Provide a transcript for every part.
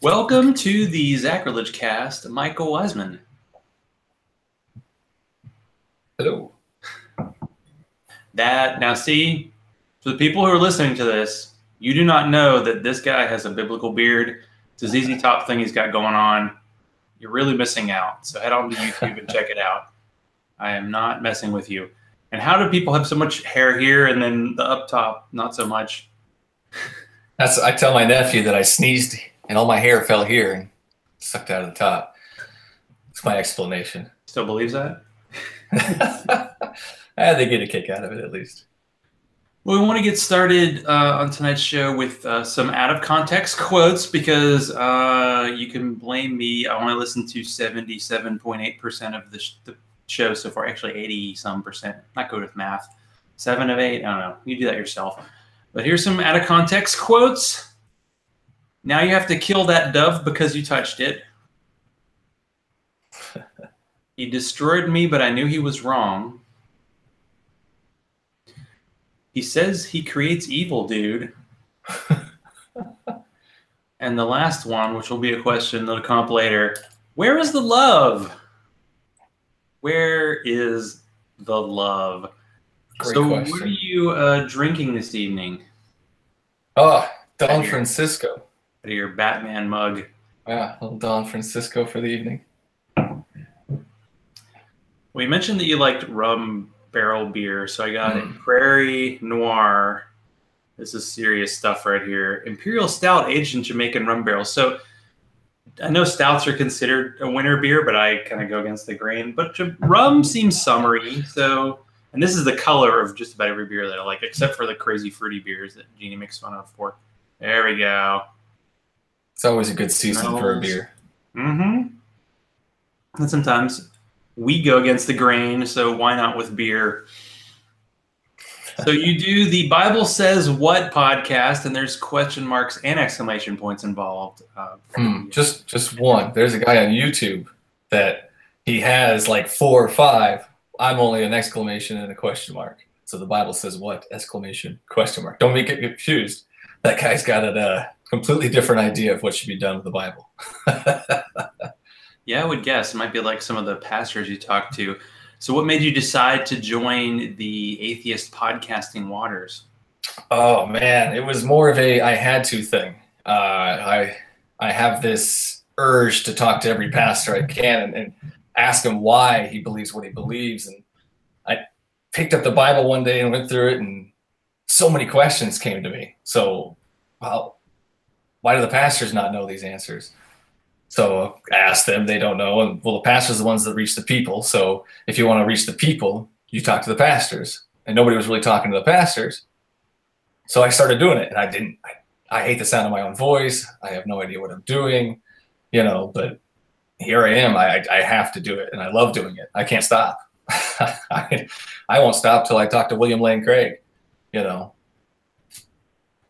Welcome to the Zachrilege cast, Michael Wiseman. Hello. Now see, for the people who are listening to this, you do not know that this guy has a biblical beard. It's a ZZ Top thing he's got going on. You're really missing out. So head on to YouTube and check it out. I am not messing with you. And how do people have so much hair here and then the up top, not so much? I tell my nephew that I sneezed and all my hair fell here and sucked out of the top. That's my explanation. Still believes that? They get a kick out of it at least. Well, we want to get started on tonight's show with some out-of-context quotes because you can blame me. I only listened to 77.8% of the show so far. Actually, 80-some%. Not good with math. 7 of 8? I don't know. You do that yourself. But here's some out-of-context quotes. Now you have to kill that dove because you touched it. He destroyed me, but I knew he was wrong. He says he creates evil, dude. And the last one, which will be a question that'll come up later. Where is the love? Where is the love? Great question. What are you drinking this evening? Oh, Don Francisco. Out of your Batman mug. Yeah, a little Don Francisco for the evening. Well, you mentioned that you liked rum barrel beer, so I got it. Prairie Noir. This is serious stuff right here. Imperial Stout aged in Jamaican rum barrels. So I know stouts are considered a winter beer, but I kind of go against the grain. But rum seems summery, so... And this is the color of just about every beer that I like, except for the crazy fruity beers that Jeannie makes fun of for. There we go. It's always a good season for a beer. Mm-hmm. And sometimes we go against the grain, so why not with beer? So you do the Bible Says What podcast, and there's question marks and exclamation points involved. Just one. There's a guy on YouTube that he has like 4 or 5. I'm only an exclamation and a question mark. So the Bible says what? Exclamation, question mark. Don't make it confused. That guy's got a completely different idea of what should be done with the Bible. Yeah, I would guess. It might be like some of the pastors you talk to. So what made you decide to join the atheist podcasting waters? Oh, man. It was more of a I had to thing. I have this urge to talk to every pastor I can and ask him why he believes what he believes. And I picked up the Bible one day and went through it, and so many questions came to me. So, well, why do the pastors not know these answers? So I asked them, they don't know. And well, the pastors are the ones that reach the people. So if you want to reach the people, you talk to the pastors. And nobody was really talking to the pastors. So I started doing it, and I hate the sound of my own voice. I have no idea what I'm doing, but here I am. I have to do it, and I love doing it. I can't stop. I won't stop till I talk to William Lane Craig, Not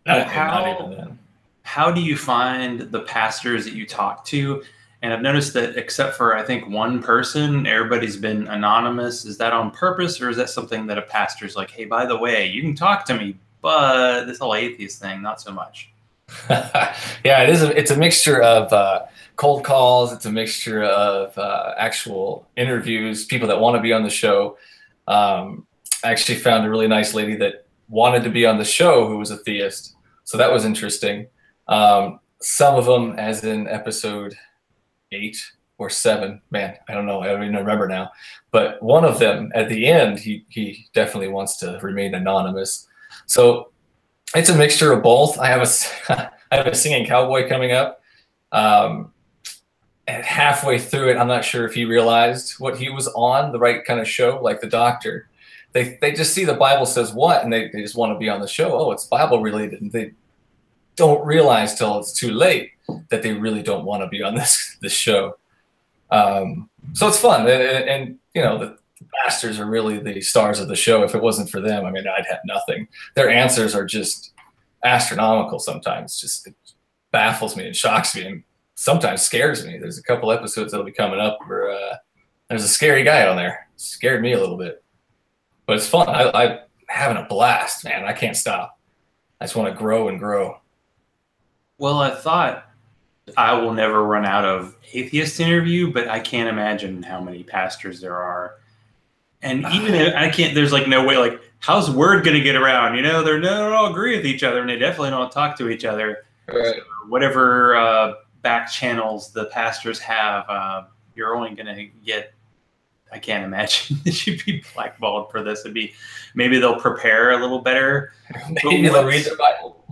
even then. How do you find the pastors that you talk to? And I've noticed that except for, I think, one person, everybody's been anonymous. Is that on purpose, or is that something that a pastor's like, hey, by the way, you can talk to me, but this whole atheist thing, not so much? Yeah, it is. It's a mixture of cold calls. It's a mixture of actual interviews, people that want to be on the show. I actually found a really nice lady that wanted to be on the show who was a theist. So that was interesting. Some of them, as in episode 8 or 7, man, I don't know. I don't even remember now. But one of them at the end, he definitely wants to remain anonymous. So it's a mixture of both. I have a singing cowboy coming up. And halfway through it, I'm not sure if he realized what he was on, the right kind of show, like the doctor. They just see the Bible says what, and they just want to be on the show. Oh, it's Bible related. And they don't realize till it's too late that they really don't want to be on this show. So it's fun. And the pastors are really the stars of the show. If it wasn't for them, I mean, I'd have nothing. Their answers are just astronomical sometimes. Just it baffles me and shocks me and sometimes scares me. There's a couple episodes that'll be coming up where there's a scary guy on there. It scared me a little bit. But it's fun. I'm having a blast, man. I can't stop. I just want to grow and grow. Well, I thought I will never run out of atheist interview, but I can't imagine how many pastors there are. And even if I can't, there's like no way, like, how's word going to get around? You know, they don't all agree with each other and they definitely don't talk to each other. Right. So whatever back channels the pastors have, you're only going to get, I can't imagine that you'd be blackballed for this. It'd be, maybe they'll prepare a little better. Maybe they'll read the Bible.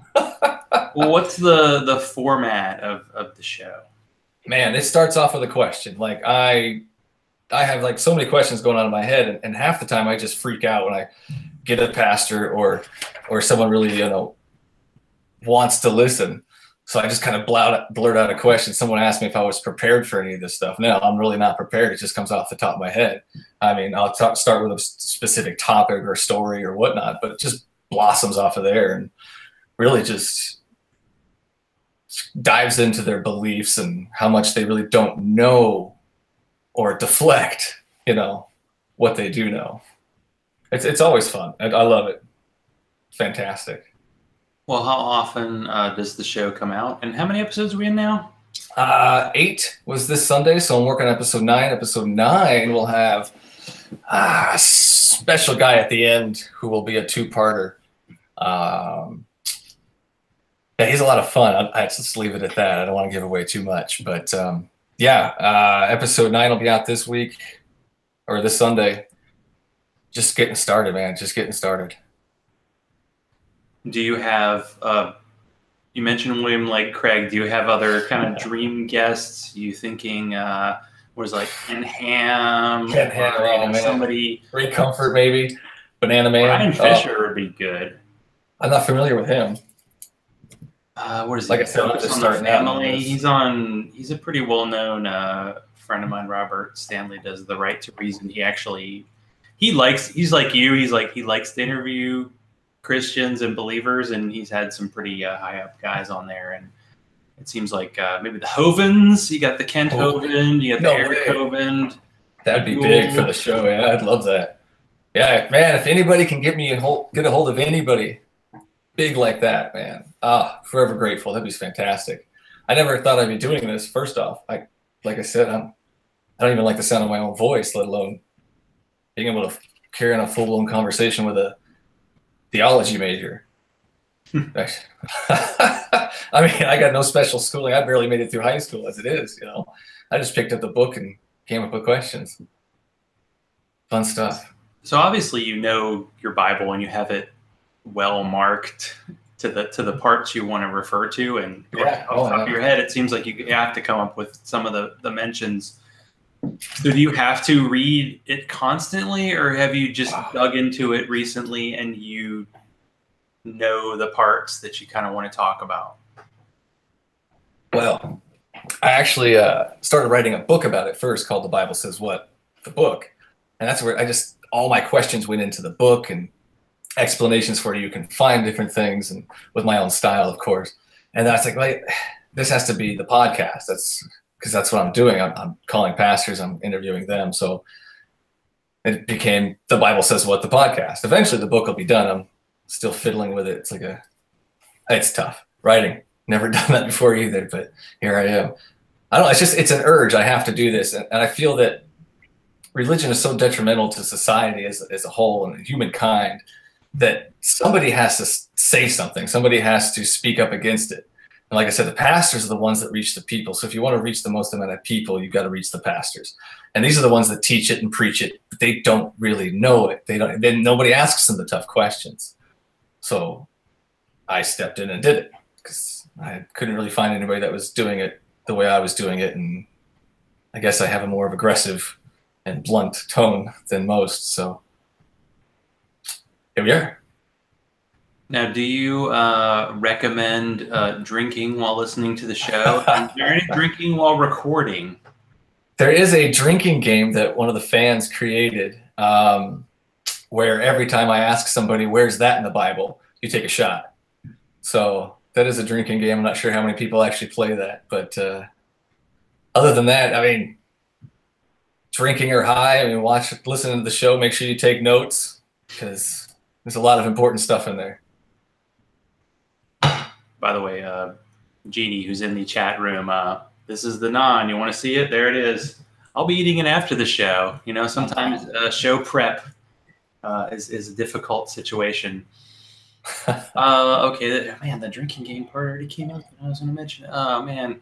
Well, what's the format of the show? Man, it starts off with a question. Like I have like so many questions going on in my head, and half the time I just freak out when I get a pastor or someone really, wants to listen. So I just kind of blurt out a question. Someone asked me if I was prepared for any of this stuff. No, I'm really not prepared. It just comes off the top of my head. I mean, I'll start with a specific topic or story or whatnot, but it just blossoms off of there and really just dives into their beliefs and how much they really don't know or deflect, what they do know. It's always fun. I love it. Fantastic. Well, how often does the show come out? And how many episodes are we in now? 8 was this Sunday, so I'm working on episode 9. Episode 9 will have a special guy at the end who will be a 2-parter. Yeah, he's a lot of fun. I just leave it at that. I don't want to give away too much, but episode 9 will be out this week or this Sunday. Just getting started, man. Just getting started. Do you have, you mentioned William Lake Craig, do you have other kind of dream guests? You thinking, was like Ken Ham? Ken Ham, somebody. Ray Comfort, maybe. Banana Man. Ryan Fisher would be good. I'm not familiar with him. What is like it? I said, I'm just starting Family. He's a pretty well-known friend of mine, Robert Stanley, does The Right to Reason. He's like you. He likes to interview Christians and believers, and he's had some pretty high up guys on there. And it seems like maybe the Hovens. You got the Kent Hovind. You got the Eric Hovind. That'd be big for the show. Yeah, I'd love that. Yeah, man. If anybody can get a hold of anybody big like that, man. Forever grateful. That'd be fantastic. I never thought I'd be doing this. First off, like I said, I don't even like the sound of my own voice, let alone being able to carry on a full-blown conversation with a theology major. I mean, I got no special schooling. I barely made it through high school as it is, I just picked up the book and came up with questions. Fun stuff. So obviously you know your Bible and you have it well marked to the parts you want to refer to, and off the top of your head, it seems like you have to come up with some of the mentions. So do you have to read it constantly, or have you just dug into it recently and you know the parts that you kind of want to talk about? Well, I actually started writing a book about it first called The Bible Says What? The book. And that's where all my questions went into the book and explanations for you can find different things, and with my own style, of course. And that's like, this has to be the podcast. Because that's what I'm doing. I'm calling pastors. I'm interviewing them. So it became The Bible Says What? The podcast. Eventually the book will be done. I'm still fiddling with it. It's tough writing. Never done that before either, but here I am. I don't know. It's an urge. I have to do this. And I feel that religion is so detrimental to society as a whole and humankind that somebody has to say something. Somebody has to speak up against it. And like I said, the pastors are the ones that reach the people. So if you want to reach the most amount of people, you've got to reach the pastors. And these are the ones that teach it and preach it, but they don't really know it. Then nobody asks them the tough questions. So I stepped in and did it because I couldn't really find anybody that was doing it the way I was doing it. And I guess I have a more of aggressive and blunt tone than most. So here we are. Now, do you recommend drinking while listening to the show? Is there any drinking while recording? There is a drinking game that one of the fans created where every time I ask somebody, where's that in the Bible, you take a shot. So that is a drinking game. I'm not sure how many people actually play that. But other than that, I mean, drinking or high, listen to the show, make sure you take notes because there's a lot of important stuff in there. By the way, Jeannie, who's in the chat room. This is the naan. You want to see it? There it is. I'll be eating it after the show. You know, sometimes show prep is a difficult situation. Okay, man, the drinking game part already came up. I was going to mention it. Oh, man.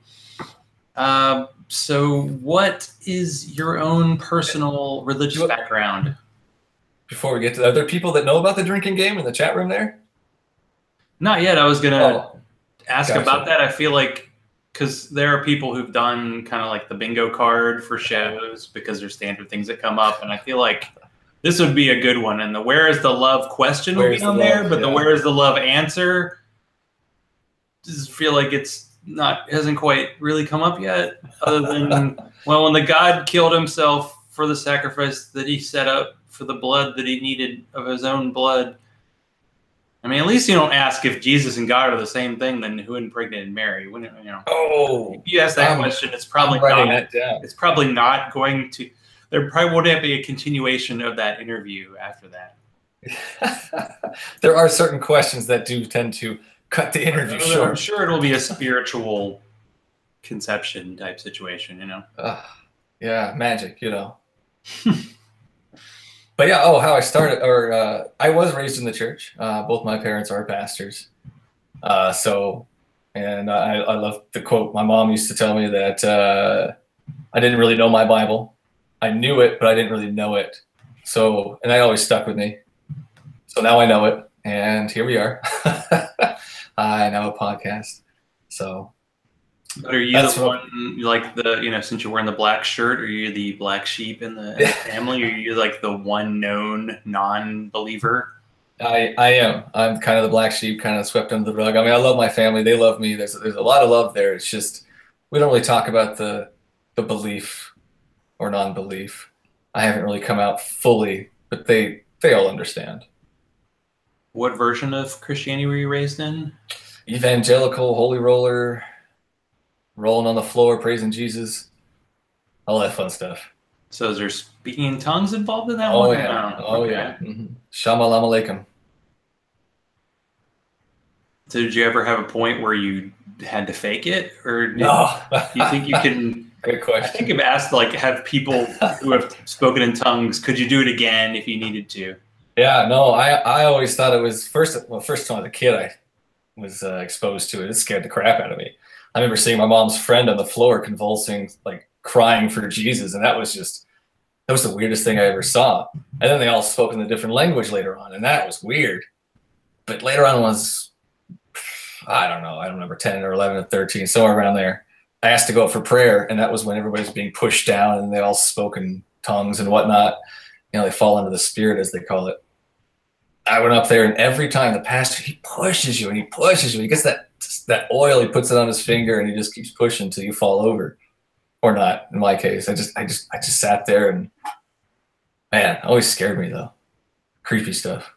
So what is your own personal religious background? Before we get to, are there people that know about the drinking game in the chat room there? Not yet. I was going to ask about that. I feel like, because there are people who've done kind of like the bingo card for shows because there's standard things that come up. And I feel like this would be a good one. And the where is the love question will be on there, but the where is the love answer just feel like hasn't quite really come up yet, other than, well, when the God killed himself for the sacrifice that he set up for the blood that he needed of his own blood. I mean, at least you don't ask if Jesus and God are the same thing, then who impregnated Mary? When, you know, if you ask that question, it's probably not. It's probably not going to. There probably wouldn't be a continuation of that interview after that. There are certain questions that do tend to cut the interview short. I'm sure it'll be a spiritual conception type situation, you know. Yeah, magic, you know. But yeah, how I started, I was raised in the church. Both my parents are pastors. And I love the quote. My mom used to tell me that I didn't really know my Bible. I knew it, but I didn't really know it. So, and that always stuck with me. So now I know it, and here we are. I know a podcast. So. But are you the one, like since you're wearing the black shirt, are you the black sheep in the family? Or are you like the one known non-believer? I am. I'm kind of the black sheep, kind of swept under the rug. I mean, I love my family. They love me. There's a lot of love there. It's just, we don't really talk about the belief or non-belief. I haven't really come out fully, but they all understand. What version of Christianity were you raised in? Evangelical, holy roller, rolling on the floor, praising Jesus, all that fun stuff. So is there speaking in tongues involved in that one? Yeah. Yeah. Mm-hmm. Shamalam alaikum. So did you ever have a point where you had to fake it? Or no. You think you can... Good question. I think I've asked, have people who have spoken in tongues, could you do it again if you needed to? Yeah, no, I always thought it was, first time as a kid I was exposed to it. It scared the crap out of me. I remember seeing my mom's friend on the floor convulsing, like crying for Jesus, and that was the weirdest thing I ever saw. And then they all spoke in a different language later on, and that was weird. But later on was, I don't know, I don't remember, 10 or 11 or 13, somewhere around there. I asked to go up for prayer, and that was when everybody was being pushed down, and they all spoke in tongues and whatnot. You know, they fall into the spirit, as they call it. I went up there, and every time the pastor, he pushes you and he pushes you. He gets that oil, he puts it on his finger, and he just keeps pushing until you fall over, or not. In my case, I just sat there, and man, it always scared me though. Creepy stuff.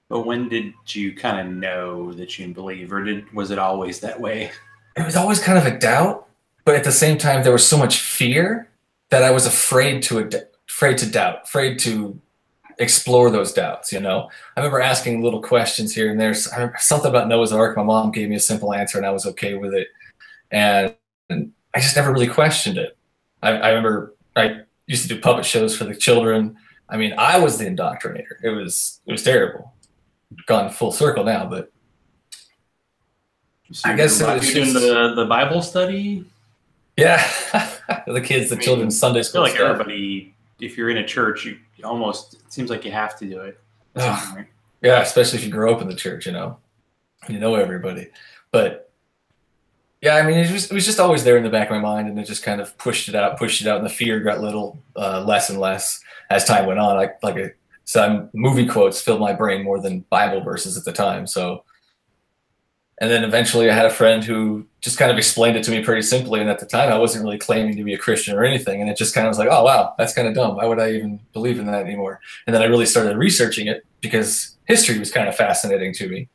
But when did you kind of know that you believe, or was it always that way? It was always kind of a doubt, but at the same time, there was so much fear that I was afraid to doubt, afraid to explore those doubts, you know. I remember asking little questions here and there. I remember something about Noah's Ark. My mom gave me a simple answer, and I was okay with it. And I just never really questioned it. I remember I used to do puppet shows for the children. I mean, I was the indoctrinator. It was terrible. Gone full circle now, but so I guess it was just the Bible study. Yeah, the kids, the children's Sunday school. I feel like everybody, if you're in a church, it seems like you have to do it. Yeah, especially if you grow up in the church, you know everybody. But yeah, I mean, it was just always there in the back of my mind, and it just kind of pushed it out, and the fear got less and less as time went on. So movie quotes filled my brain more than Bible verses at the time. So, and then eventually I had a friend who just kind of explained it to me pretty simply. And at the time I wasn't really claiming to be a Christian or anything. And it just kind of was like, oh, wow, that's kind of dumb. Why would I even believe in that anymore? And then I really started researching it because history was kind of fascinating to me.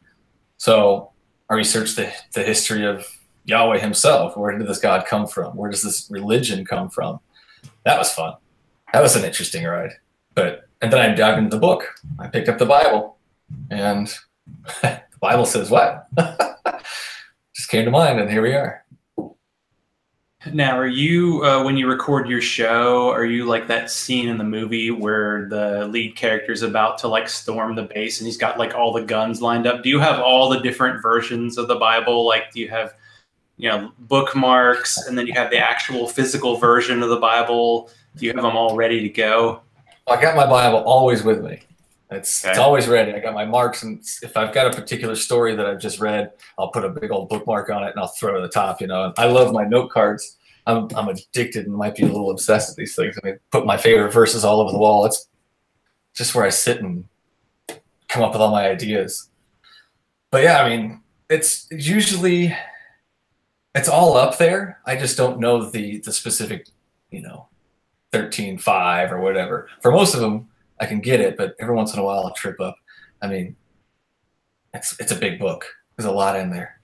So I researched the history of Yahweh himself. Where did this God come from? Where does this religion come from? That was fun. That was an interesting ride. And then I dived into the book. I picked up the Bible, and the Bible says what? Just just came to mind, and here we are. Now, are you, when you record your show, are you like that scene in the movie where the lead character is about to like storm the base and he's got like all the guns lined up? Do you have all the different versions of the Bible? Like, do you have, bookmarks, and then you have the actual physical version of the Bible? Do you have them all ready to go? I got my Bible always with me. It's always ready. I got my marks, and if I've got a particular story that I've just read, I'll put a big old bookmark on it and I'll throw it at the top. I love my note cards. I'm addicted and might be a little obsessed with these things. I mean, put my favorite verses all over the wall. It's just where I sit and come up with all my ideas. But yeah, I mean, it's usually it's all up there. I just don't know the specific, 13.5 or whatever. For most of them, I can get it, but every once in a while I'll trip up. I mean, it's a big book. There's a lot in there.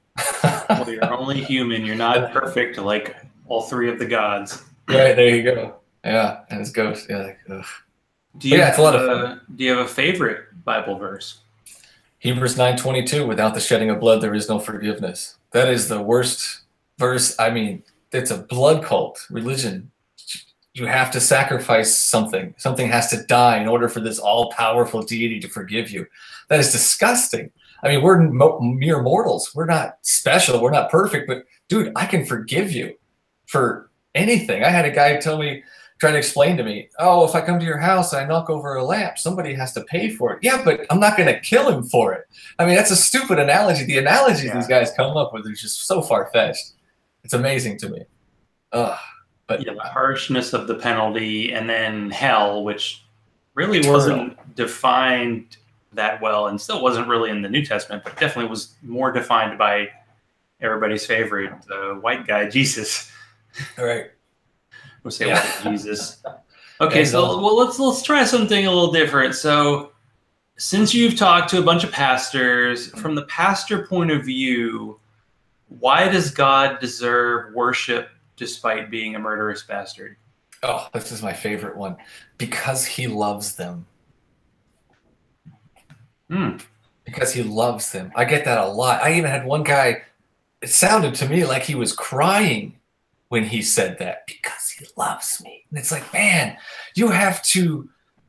Well, you're only human. You're not perfect like all three of the gods. Right, there you go. Yeah, and his ghost. Yeah, like, ugh. It's a lot of fun. Do you have a favorite Bible verse? Hebrews 9:22, without the shedding of blood, there is no forgiveness. That is the worst verse. I mean, it's a blood cult religion. You have to sacrifice something. Something has to die in order for this all-powerful deity to forgive you. That is disgusting. I mean, we're mere mortals. We're not special. We're not perfect. But, dude, I can forgive you for anything. I had a guy try to explain to me, oh, if I come to your house and I knock over a lamp, somebody has to pay for it. Yeah, but I'm not going to kill him for it. I mean, that's a stupid analogy. The analogies these guys come up with are just so far-fetched. It's amazing to me. But the harshness of the penalty, and then hell, which really wasn't defined that well, and still wasn't really in the New Testament, but definitely was more defined by everybody's favorite, the white guy, Jesus. All right. We'll say white Jesus. Okay, let's try something a little different. So, since you've talked to a bunch of pastors, from the pastor point of view, why does God deserve worship despite being a murderous bastard? Oh, this is my favorite one. Because he loves them. Because he loves them. I get that a lot. I even had one guy, it sounded to me like he was crying when he said that. Because he loves me. And it's like, man, you have to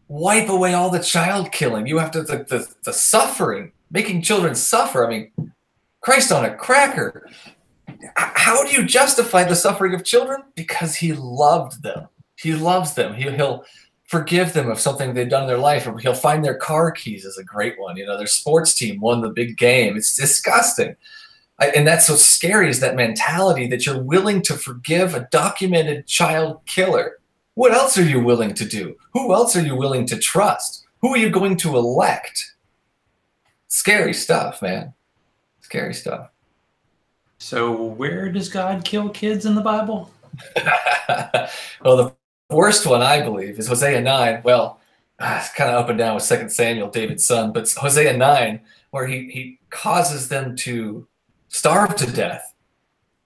wipe away all the child killing. You have to, the suffering, making children suffer. I mean, Christ on a cracker. How do you justify the suffering of children? Because he loved them. He loves them. He'll forgive them of something they've done in their life, or he'll find their car keys is a great one. Their sports team won the big game. It's disgusting. And that's what's scary, is that mentality that you're willing to forgive a documented child killer. What else are you willing to do? Who else are you willing to trust? Who are you going to elect? Scary stuff, man. Scary stuff. So where does God kill kids in the Bible? Well, the worst one, I believe, is Hosea 9. Well, it's kind of up and down with 2 Samuel, David's son, but Hosea 9, where he causes them to starve to death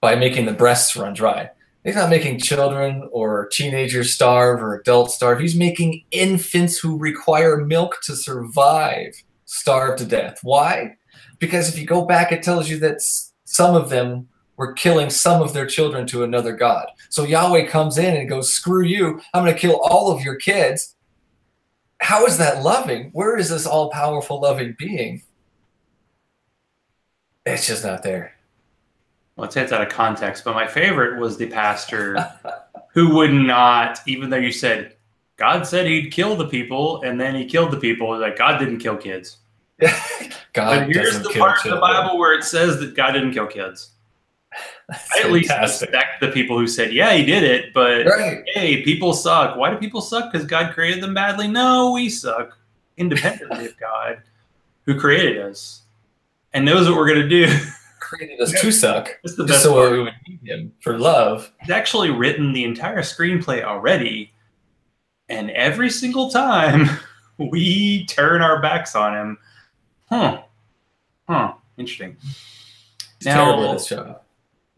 by making the breasts run dry. He's not making children or teenagers starve or adults starve. He's making infants who require milk to survive starve to death. Why? Because if you go back, it tells you that some of them were killing some of their children to another god. So Yahweh comes in and goes, screw you, I'm going to kill all of your kids. How is that loving? Where is this all-powerful loving being? It's just not there. Well, I'd say it's out of context, but my favorite was the pastor who would not, even though you said, God said he'd kill the people, and then he killed the people. Like, God didn't kill kids. God but here's the part of the Bible where it says that God didn't kill kids. I at least respect the people who said, yeah, he did it, but hey, people suck. Why do people suck? Because God created them badly? No, we suck independently of God who created us and knows what we're going to do. Created us to suck. That's the best so part. We would need him for love. He's actually written the entire screenplay already, and every single time we turn our backs on him. Interesting. Terrible at his job.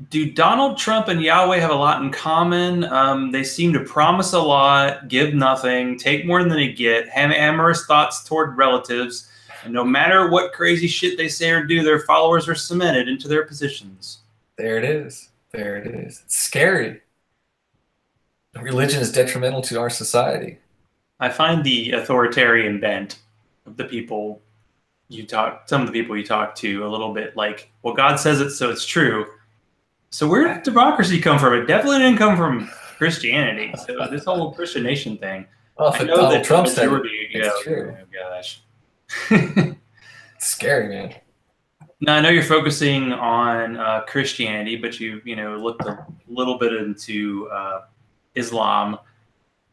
Do Donald Trump and Yahweh have a lot in common? They seem to promise a lot, give nothing, take more than they get, have amorous thoughts toward relatives, and no matter what crazy shit they say or do, their followers are cemented into their positions. There it is. There it is. It's scary. Religion is detrimental to our society. I find the authoritarian bent of the people some of the people you talk to, a little bit like, well, God says it, so it's true. So where did democracy come from? It definitely didn't come from Christianity. So this whole Christian nation thing. Well, if I know Donald that Trump the said majority, it's true. Oh gosh. It's scary, man. Now I know you're focusing on Christianity, but you looked a little bit into Islam.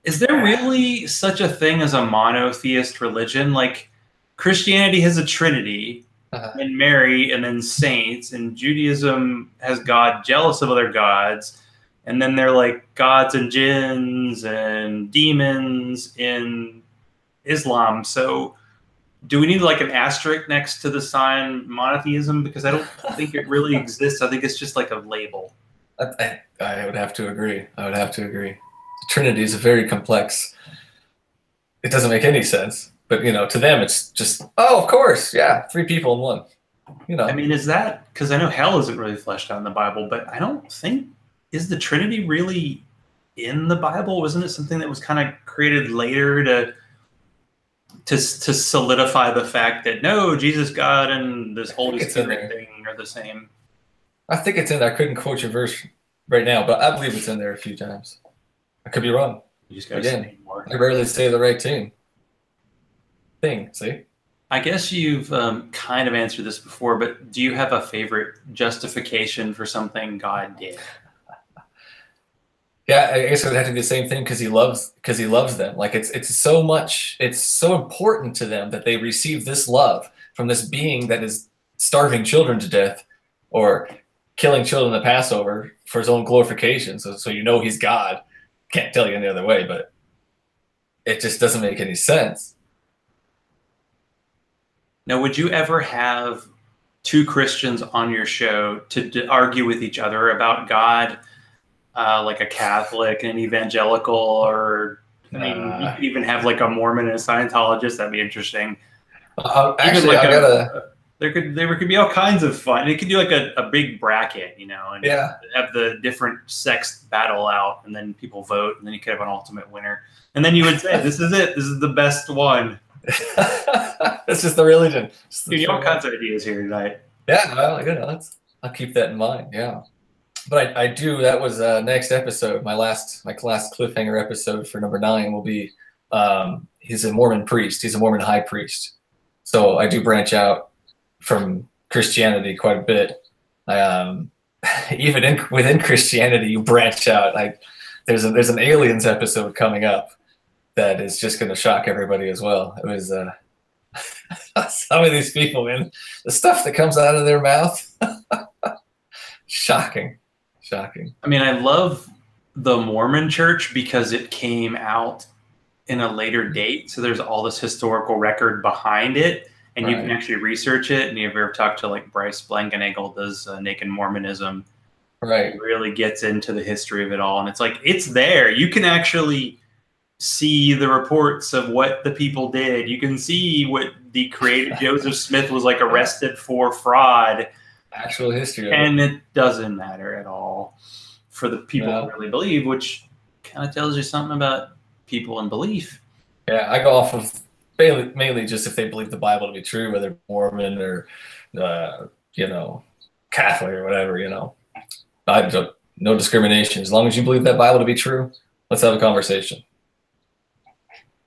Is there really such a thing as a monotheist religion? Like Christianity has a trinity, and Mary, and then saints, and Judaism has God jealous of other gods, and then they're like gods and jinns and demons in Islam. So do we need like an asterisk next to the sign monotheism? Because I don't think it really exists. I think it's just like a label. I would have to agree. I would have to agree. The Trinity is a very complex. It doesn't make any sense, but to them, it's just, oh, of course, yeah, 3 people in one. I mean, is that because I know hell isn't really fleshed out in the Bible, but I don't think, is the Trinity really in the Bible? Wasn't it something that was kind of created later to solidify the fact that no, Jesus, God, and this Holy Spirit thing are the same? I think it's in there. I couldn't quote your verse right now, but I believe it's in there a few times. I could be wrong. You just got to say more. I rarely say the right thing. See? I guess you've kind of answered this before, but do you have a favorite justification for something God did? Yeah, I guess it would have to be the same thing because he loves them. Like it's so important to them that they receive this love from this being that is starving children to death or killing children in the Passover for his own glorification. So he's God. Can't tell you any other way, but it just doesn't make any sense. Now, would you ever have 2 Christians on your show to argue with each other about God, like a Catholic and an evangelical, or I mean, you could even have like a Mormon and a Scientologist? That'd be interesting. Actually, like there could be all kinds of fun. It could do like a big bracket, and have the different sects battle out, and then people vote, and then you could have an ultimate winner, and then you would say, "This is it. This is the best one." This is the religion. All kinds of ideas here tonight. Yeah, well, I'll keep that in mind. Yeah, but I do. That was next episode. My last cliffhanger episode for number 9 will be. He's a Mormon priest. He's a Mormon high priest. So I do branch out from Christianity quite a bit. Even within Christianity, you branch out. There's an aliens episode coming up that is just going to shock everybody as well. It was some of these people, man, the stuff that comes out of their mouth, shocking. I mean, I love the Mormon Church because it came out in a later date, so there's all this historical record behind it, and you can actually research it. And if you ever talked to like Bryce Blankenagel does Naked Mormonism, right, he really gets into the history of it all, and it's like it's there. You can actually see the reports of what the people did. You can see what the creator Joseph Smith was like arrested for fraud. Actual history, and it doesn't matter at all for the people who really believe, which kind of tells you something about people and belief. Yeah, I go off of mainly just if they believe the Bible to be true, whether Mormon or Catholic or whatever. I don't, no discrimination. As long as you believe that Bible to be true, let's have a conversation.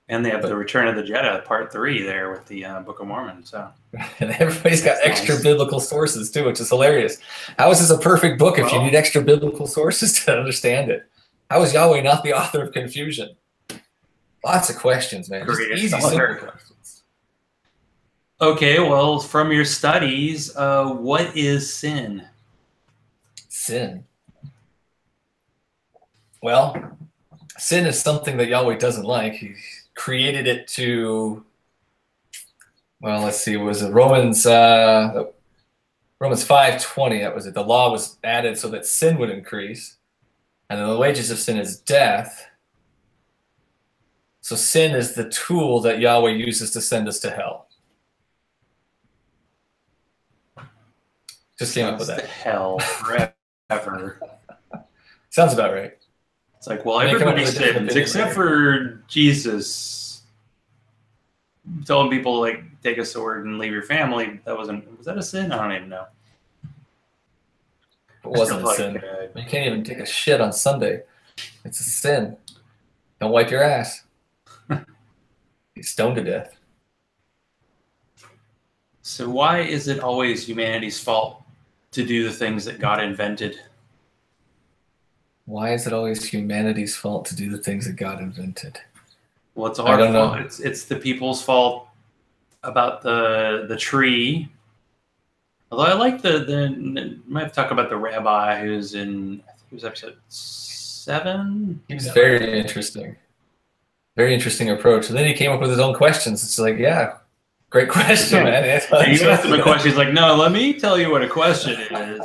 And they have the Return of the Jedi Part 3 there with the Book of Mormon. So, and everybody's got extra biblical sources too, which is hilarious. How is this a perfect book if you need extra biblical sources to understand it? How is Yahweh not the author of confusion? Lots of questions, man. Just easy, simple questions. Okay, well, from your studies, what is sin? Sin. Well, sin is something that Yahweh doesn't like. He created it to, well, let's see, was it Romans 5:20? That was it. The law was added so that sin would increase, and then the wages of sin is death. So sin is the tool that Yahweh uses to send us to hell. Just came up with that. Hell, right? ever. Sounds about right. It's like, well, everybody sins except for Jesus. Telling people like take a sword and leave your family, was that a sin? I don't even know. It wasn't a sin. You can't even take a shit on Sunday. It's a sin. Don't wipe your ass. Be stoned to death. So why is it always humanity's fault to do the things that God invented? Why is it always humanity's fault to do the things that God invented? Well, it's our fault. It's the people's fault about the tree. Although I like I might have to talk about the rabbi who's in, I think it was episode 7. He was very interesting. Very interesting approach. And then he came up with his own questions. It's like, yeah, great question, man. You asked him a question. He's like, no, let me tell you what a question is.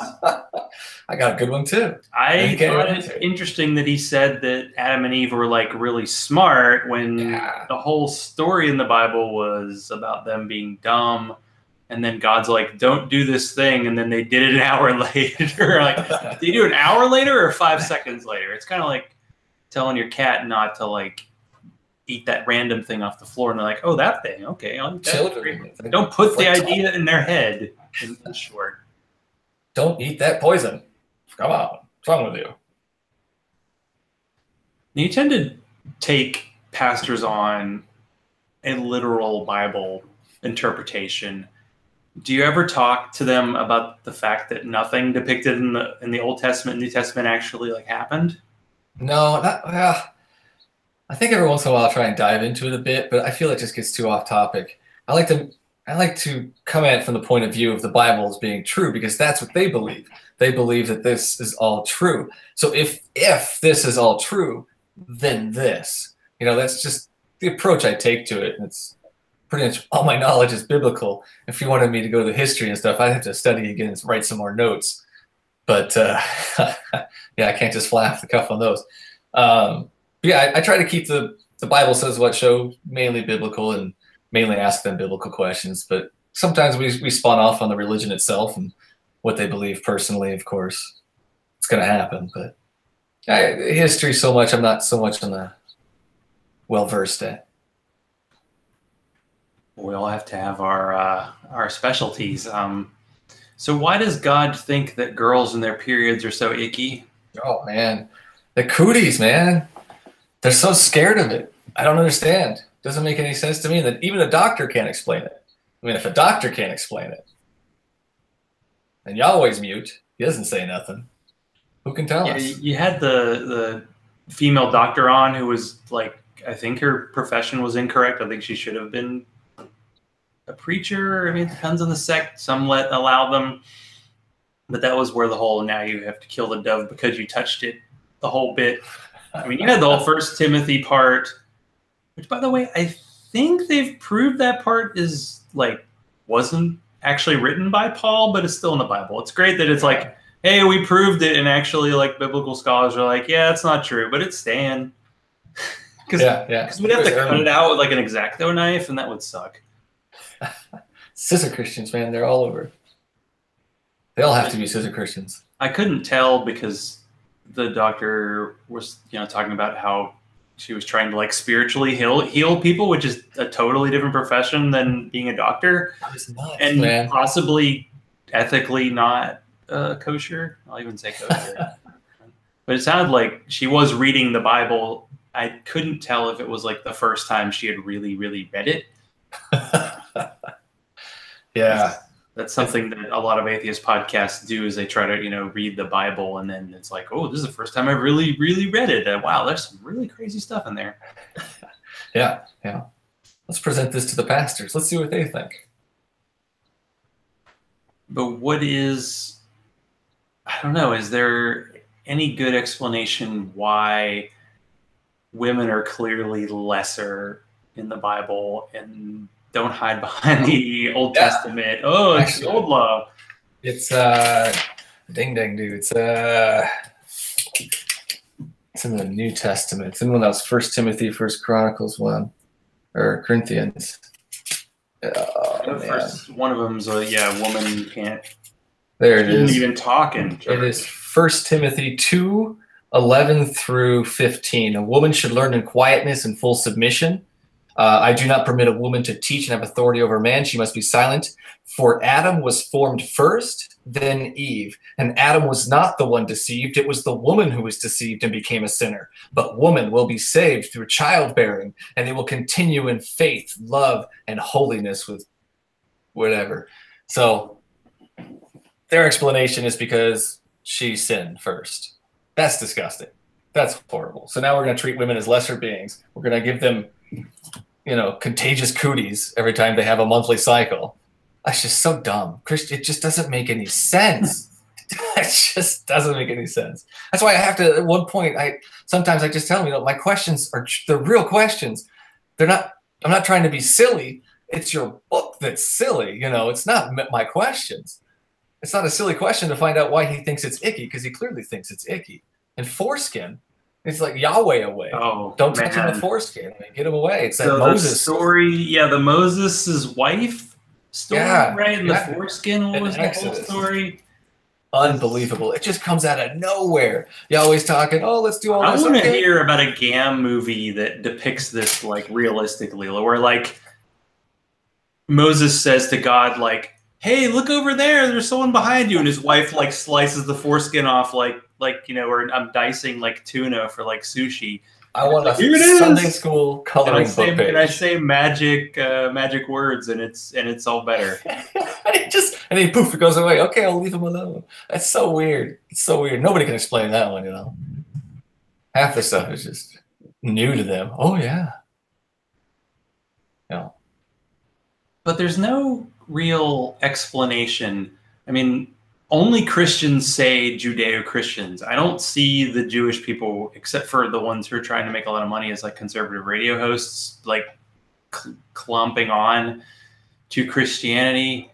I got a good one too. I thought it interesting that he said that Adam and Eve were like really smart when the whole story in the Bible was about them being dumb. And then God's like, don't do this thing. And then they did it an hour later. Like, do you do it an hour later or 5 seconds later? It's kind of like telling your cat not to like eat that random thing off the floor. And they're like, oh, that thing. Okay. I'll eat that. Children. Don't put the idea in their head, in short. Don't eat that poison. Come on. What's wrong with you? You tend to take pastors on a literal Bible interpretation. Do you ever talk to them about the fact that nothing depicted in the Old Testament and New Testament actually like happened? No, I think every once in a while I'll try and dive into it a bit, but I feel it just gets too off topic. I like to come at it from the point of view of the Bible as being true, because that's what they believe. They believe that this is all true. So if this is all true, then this. That's just the approach I take to it. It's pretty much all my knowledge is biblical. If you wanted me to go to the history and stuff, I'd have to study again and write some more notes. But yeah, I can't just fly off the cuff on those. Yeah, I try to keep the Bible says what show mainly biblical and mainly ask them biblical questions. But sometimes we spawn off on the religion itself and what they believe personally. Of course, it's going to happen. But history so much, I'm not so much on the well-versed at. We all have to have our specialties. So why does God think that girls in their periods are so icky? Oh, man. The cooties, man. They're so scared of it. I don't understand. Doesn't make any sense to me that even a doctor can't explain it. I mean, if a doctor can't explain it, then Yahweh's mute. He doesn't say nothing. Who can tell us? You had the female doctor on who was like, I think her profession was incorrect. I think she should have been a preacher. I mean, it depends on the sect. Some allow them. But that was where the whole, now you have to kill the dove because you touched it, the whole bit. I mean, you had the whole 1 Timothy part, which, by the way, I think they've proved that part is like wasn't actually written by Paul, but it's still in the Bible. It's great that it's like, hey, we proved it, and actually, like, biblical scholars are like, yeah, it's not true, but it's staying. Because we'd have to cut it out with like an X-Acto knife, and that would suck. Scissor Christians, man, they're all over. They all have to be scissor Christians. I couldn't tell because the doctor was, talking about how she was trying to like spiritually heal people, which is a totally different profession than being a doctor, and possibly ethically not kosher. I'll even say kosher. But it sounded like she was reading the Bible. I couldn't tell if it was like the first time she had really, really read it. Yeah. That's something that a lot of atheist podcasts do, is they try to, read the Bible, and then it's like, oh, this is the first time I've really, really read it. Wow, there's some really crazy stuff in there. Yeah. Let's present this to the pastors. Let's see what they think. But is there any good explanation why women are clearly lesser in the Bible and don't hide behind the Old Testament? Oh, it's the old law. It's ding dang dude. It's in the New Testament. It's in one that was 1 Timothy, 1 Chronicles 1, or Corinthians. First, one of them's woman can't There it Didn't is. even talk in church. It is 1 Timothy 2:11 through 15. A woman should learn in quietness and full submission. I do not permit a woman to teach and have authority over a man. She must be silent. For Adam was formed first, then Eve. And Adam was not the one deceived. It was the woman who was deceived and became a sinner. But woman will be saved through childbearing, and they will continue in faith, love, and holiness with whatever. So their explanation is because she sinned first. That's disgusting. That's horrible. So now we're going to treat women as lesser beings. We're going to give them, you know, contagious cooties every time they have a monthly cycle. That's just so dumb. It just doesn't make any sense. It just doesn't make any sense. That's why I have to, at one point, sometimes I just tell them, you know, my questions are the real questions. I'm not trying to be silly. It's your book that's silly. You know, it's not my questions. It's not a silly question to find out why he thinks it's icky, because he clearly thinks it's icky. And foreskin, it's like Yahweh away. Oh, don't touch him with foreskin. I mean, get him away. It's that so Moses the story. Yeah, the Moses' wife story, right? And the foreskin. What was the whole story? Unbelievable. It just comes out of nowhere. Yahweh's talking, oh, let's do all this. I want to hear about a Gam movie that depicts this like realistically, where like Moses says to God, like, hey, look over there, there's someone behind you, and his wife like slices the foreskin off like you know, or I'm dicing like tuna for like sushi. I want a Sunday school coloring book page. And I say magic words, and it's all better. and then poof, it goes away. Okay, I'll leave him alone. That's so weird. It's so weird. Nobody can explain that one, you know. Half the stuff is just new to them. Oh yeah. No. But there's no real explanation. I mean, only Christians say Judeo-Christians. I don't see the Jewish people, except for the ones who are trying to make a lot of money as like conservative radio hosts, like clumping on to Christianity.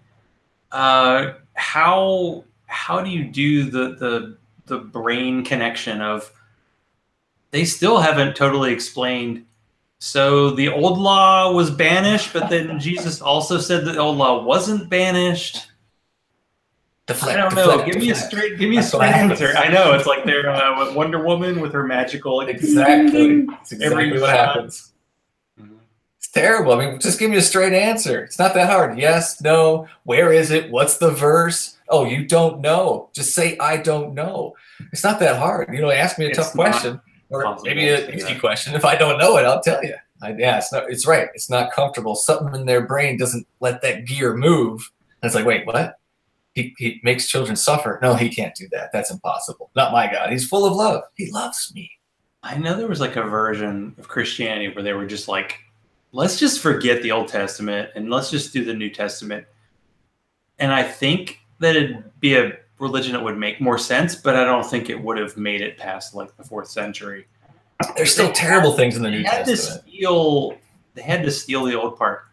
How do you do the brain connection of they still haven't totally explained? So the old law was banished, but then Jesus also said that the old law wasn't banished. I don't know. Give me a straight answer. I know it's like they're Wonder Woman with her magical. Like, exactly. It's exactly what happens. It's terrible. I mean, just give me a straight answer. It's not that hard. Yes, no. Where is it? What's the verse? Oh, you don't know. Just say I don't know. It's not that hard. You know, ask me a tough question. Or maybe an easy question. If I don't know it, I'll tell you. It's right. It's not comfortable. Something in their brain doesn't let that gear move. And it's like, wait, what? He makes children suffer. No, he can't do that. That's impossible. Not my God. He's full of love. He loves me. I know there was like a version of Christianity where they were just like, let's just forget the Old Testament and let's just do the New Testament. And I think that it'd be a religion that would make more sense, but I don't think it would have made it past like the 4th century. There's still terrible things in the New Testament. They had to steal the old part.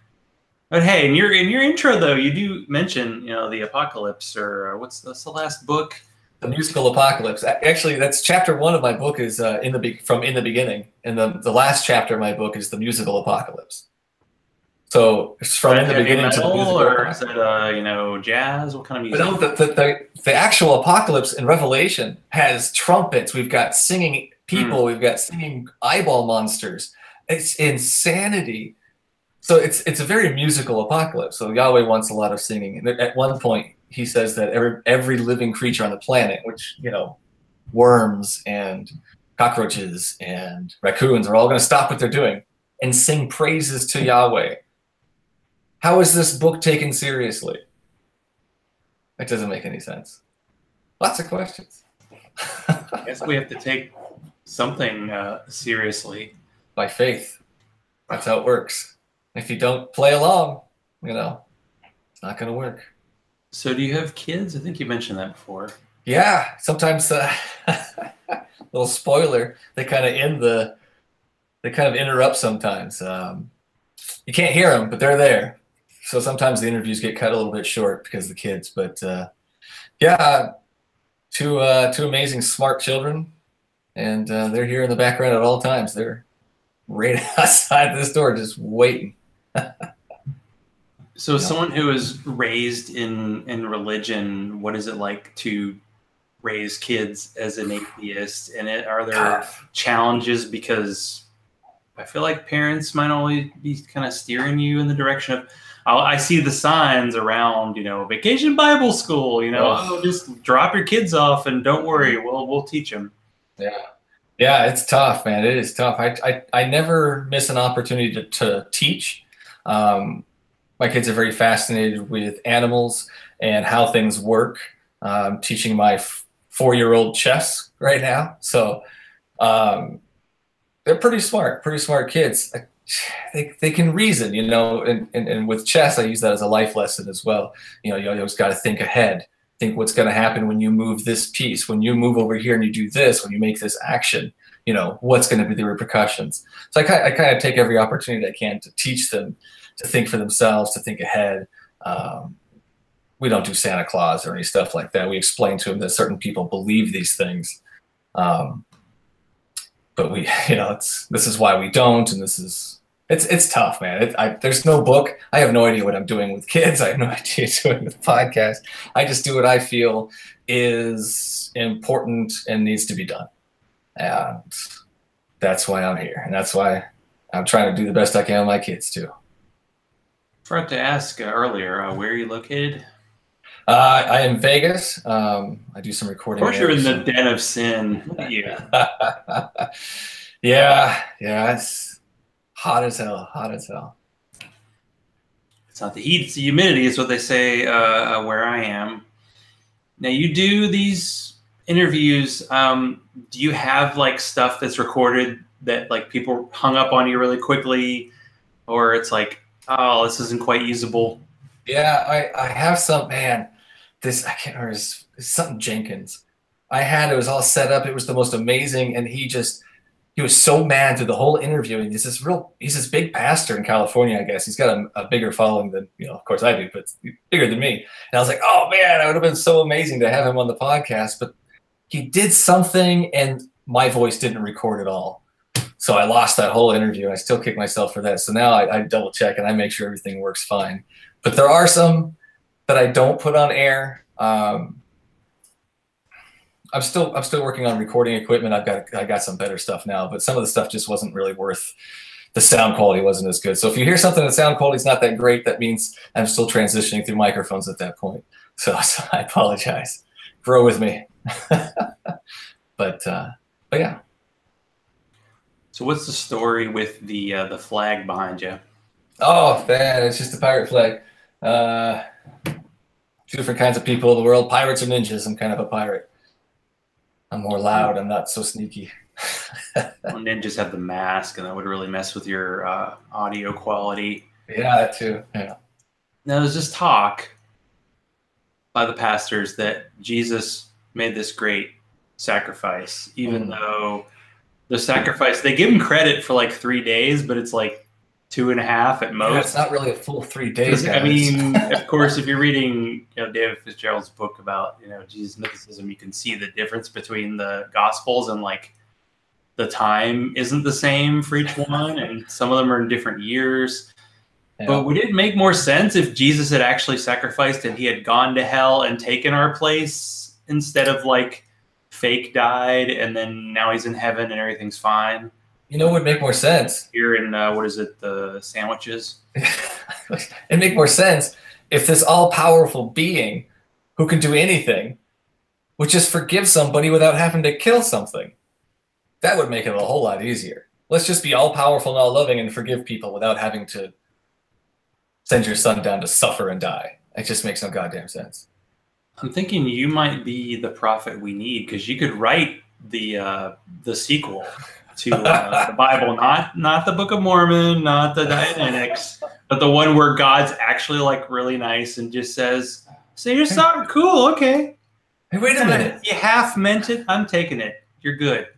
But hey, in your intro though, you do mention, you know, the apocalypse, or what's the last book? The musical apocalypse. Actually, that's chapter 1 of my book is in the beginning, and the last chapter of my book is the musical apocalypse. So it's from in the beginning to the musical. Or is it you know, jazz? What kind of music? But no, the actual apocalypse in Revelation has trumpets. We've got singing people. We've got singing eyeball monsters. It's insanity. So it's a very musical apocalypse. So Yahweh wants a lot of singing. And at one point, he says that every living creature on the planet, which, you know, worms and cockroaches and raccoons are all going to stop what they're doing and sing praises to Yahweh. How is this book taken seriously? It doesn't make any sense. Lots of questions. I guess we have to take something seriously. By faith. That's how it works. If you don't play along, you know, it's not going to work. So do you have kids? I think you mentioned that before. Yeah. Sometimes, little spoiler, they kind of interrupt sometimes. You can't hear them, but they're there. So sometimes the interviews get cut a little bit short because of the kids. But yeah, two amazing, smart children. And they're here in the background at all times. They're right outside this door just waiting. So, someone who is raised in religion, what is it like to raise kids as an atheist? And are there challenges? Because I feel like parents might always be kind of steering you in the direction of, I see the signs around, Vacation Bible School, just drop your kids off and don't worry, we'll teach them. Yeah, it's tough, man. It is tough. I never miss an opportunity to teach. My kids are very fascinated with animals and how things work. I'm teaching my 4-year-old chess right now. So they're pretty smart kids. They can reason, and with chess, I use that as a life lesson as well. You always got to think ahead. Think what's going to happen when you move this piece, when you move over here and you do this, when you make this action, what's going to be the repercussions. So I kind of take every opportunity I can to teach them to think for themselves, to think ahead. We don't do Santa Claus or any stuff like that. We explain to them that certain people believe these things. But this is why we don't. And it's tough, man. There's no book. I have no idea what I'm doing with kids. I have no idea what I'm doing with the podcast. I just do what I feel is important and needs to be done. And that's why I'm here. And that's why I'm trying to do the best I can with my kids too. Forgot to ask earlier, where are you located? I am in Vegas. I do some recording. Of course, you're in the den of sin. Yeah. It's hot as hell. It's not the heat, it's the humidity, is what they say where I am. Now, you do these interviews. Do you have like stuff that's recorded that like people hung up on you really quickly, or it's like, oh, this isn't quite usable? Yeah, I have some, man. I can't remember. It's something Jenkins. It was all set up. It was the most amazing. And he was so mad through the whole interview. And he's this big pastor in California, I guess. He's got a bigger following than, of course I do, but bigger than me. And I was like, oh man, it would have been so amazing to have him on the podcast. But he did something and my voice didn't record at all. So I lost that whole interview. I still kick myself for that. So now I double check and I make sure everything works fine. But there are some that I don't put on air. I'm still working on recording equipment. I got some better stuff now, but some of the stuff just wasn't really worth. The sound quality wasn't as good. So if you hear something the sound quality is not that great, that means I'm still transitioning through microphones at that point. So I apologize. Grow with me. But yeah. So what's the story with the flag behind you? Oh man, it's just a pirate flag. Two different kinds of people in the world, pirates or ninjas. I'm kind of a pirate. I'm more loud. I'm not so sneaky. Well, ninjas have the mask, and that would really mess with your audio quality. Yeah, that too. Yeah. Now, there's this talk by the pastors that Jesus made this great sacrifice, even though the sacrifice, they give him credit for like 3 days, but it's like 2.5 at most. Yeah, it's not really a full 3 days. I mean, of course, if you're reading David Fitzgerald's book about Jesus' mythicism, you can see the difference between the Gospels, and like the time isn't the same for each one, and some of them are in different years. Yeah. But would it make more sense if Jesus had actually sacrificed and he had gone to hell and taken our place instead of like fake died and then now he's in heaven and everything's fine? It would make more sense. Here in, what is it, the sandwiches? It'd make more sense if this all-powerful being who can do anything would just forgive somebody without having to kill something. That would make it a whole lot easier. Let's just be all-powerful and all-loving and forgive people without having to send your son down to suffer and die. It just makes no goddamn sense. I'm thinking you might be the prophet we need, because you could write the sequel to the Bible, not the Book of Mormon, not the Dianetics, but the one where God's actually like really nice and just says, "So you're sorry, cool, okay. Hey, wait a minute. You half meant it. I'm taking it. You're good."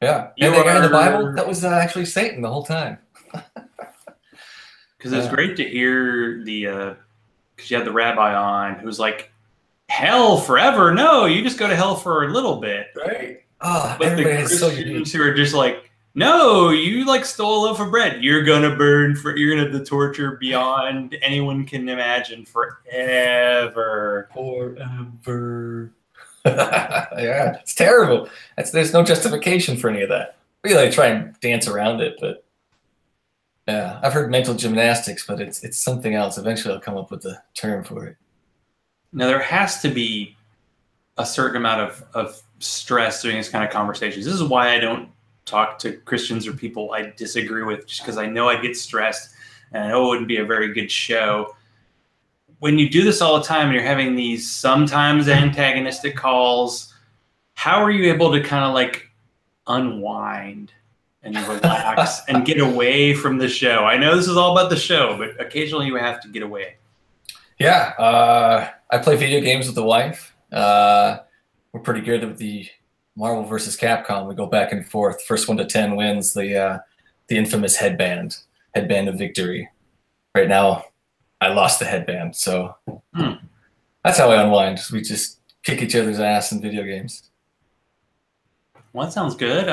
Yeah, and the guy in the Bible, that was actually Satan the whole time. Because it's great to hear because you had the rabbi on who was like, "Hell forever? No, you just go to hell for a little bit." Right. Oh, but the Christians who are just like, No, you like stole a loaf of bread. You're gonna burn for. You're gonna have the torture beyond anyone can imagine forever. Forever. Yeah, it's terrible. There's no justification for any of that. We like try and dance around it, but yeah, I've heard mental gymnastics, but it's something else. Eventually, I'll come up with a term for it. Now there has to be a certain amount of stress during this kind of conversations. This is why I don't talk to Christians or people I disagree with, just because I know I'd get stressed and I know it wouldn't be a very good show. When you do this all the time and you're having these sometimes antagonistic calls, how are you able to kind of like unwind and relax and get away from the show? I know this is all about the show, but occasionally you have to get away. Yeah, I play video games with the wife. We're pretty good with the Marvel versus Capcom. We go back and forth. First 1 to 10 wins the infamous headband of victory. Right now, I lost the headband, so that's how I unwind. We just kick each other's ass in video games. Well, that sounds good.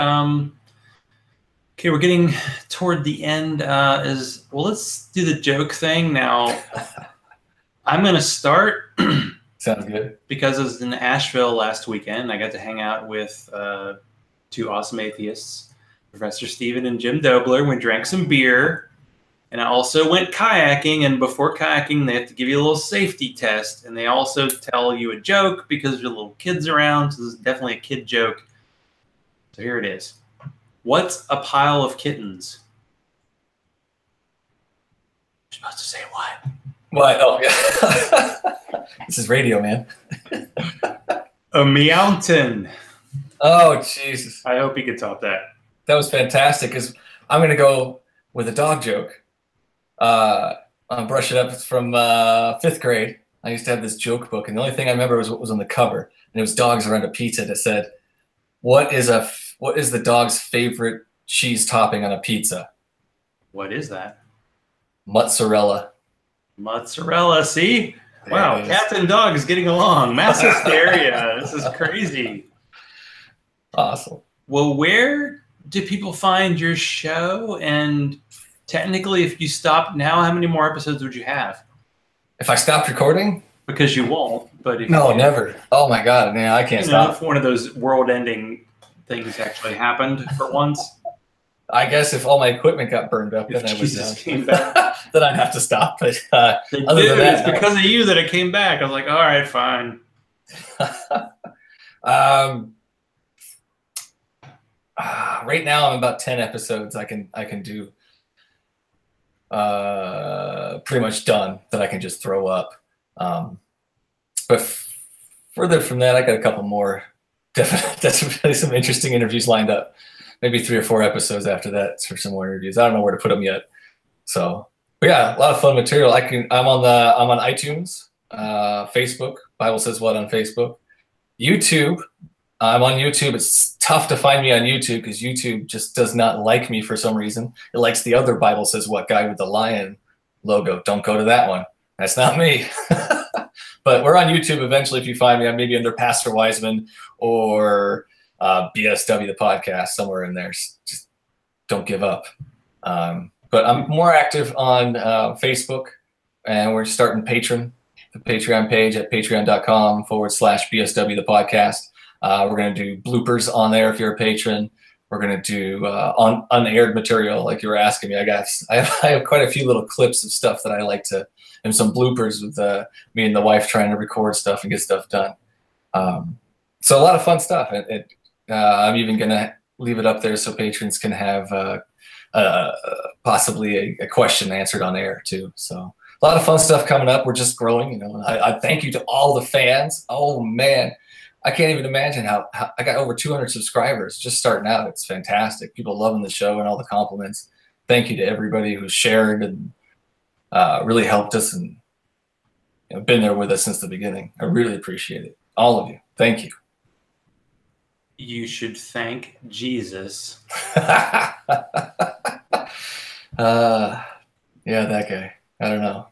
Okay, we're getting toward the end. Let's do the joke thing now. I'm going to start. Sounds good. Because I was in Asheville last weekend. I got to hang out with two awesome atheists, Professor Steven and Jim Dobler. We drank some beer. And I also went kayaking, and before kayaking, they have to give you a little safety test, and they also tell you a joke because there's little kids around, so this is definitely a kid joke. So here it is. What's a pile of kittens? You're supposed to say what? What? Oh, yeah. This is radio, man. A mountain. Oh, Jesus. I hope you could top that. That was fantastic, because I'm going to go with a dog joke. I'll brush it up. It's from 5th grade. I used to have this joke book, and the only thing I remember was what was on the cover, and it was dogs around a pizza that said, what is the dog's favorite cheese topping on a pizza? What is that? Mozzarella. Mozzarella, see? Wow, cats and dogs getting along. Mass hysteria. This is crazy. Awesome. Well, where do people find your show? And technically, if you stopped now, how many more episodes would you have? If I stopped recording? Because you won't. But if no, never. Oh my God, man, I can't stop. If one of those world-ending things actually happened for once. I guess if all my equipment got burned up, then I would came back. then I'd have to stop. But other than that, it's because of you that it came back. I was like, all right, fine. Right now, I'm about 10 episodes. I can do pretty much done that I can just throw up. But further from that, I got a couple more. Definitely some interesting interviews lined up. Maybe 3 or 4 episodes after that for some more interviews. I don't know where to put them yet. So, but yeah, a lot of fun material. I'm on iTunes, Facebook. Bible Says What on Facebook, YouTube. I'm on YouTube. It's tough to find me on YouTube because YouTube just does not like me for some reason. It likes the other Bible Says What guy with the lion logo. Don't go to that one. That's not me. But we're on YouTube eventually. If you find me, I'm maybe under Pastor Wiseman or BSW, the podcast, somewhere in there. Just don't give up. But I'm more active on Facebook, and we're starting the Patreon page at patreon.com/BSW, the podcast. We're going to do bloopers on there if you're a patron. We're going to do unaired material like you were asking me. I have quite a few little clips of stuff that I like to, and some bloopers with me and the wife trying to record stuff and get stuff done. So a lot of fun stuff. I'm even going to leave it up there so patrons can have possibly a question answered on air too. So a lot of fun stuff coming up. We're just growing. You know, I thank you to all the fans. Oh man, I can't even imagine how I got over 200 subscribers just starting out. It's fantastic. People loving the show and all the compliments. Thank you to everybody who shared and really helped us and been there with us since the beginning. I really appreciate it. All of you. Thank you. You should thank Jesus. Yeah, that guy. I don't know.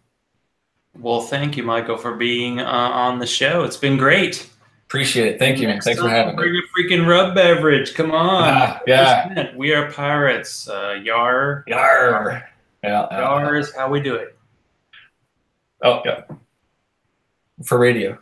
Well, thank you, Michael, for being on the show. It's been great. Appreciate it. Thank you, man. Thanks for having me. Bring a freaking rub beverage. Come on. Yeah. We are pirates. Yar. Yar. Yar is how we do it. Oh, yeah. For radio.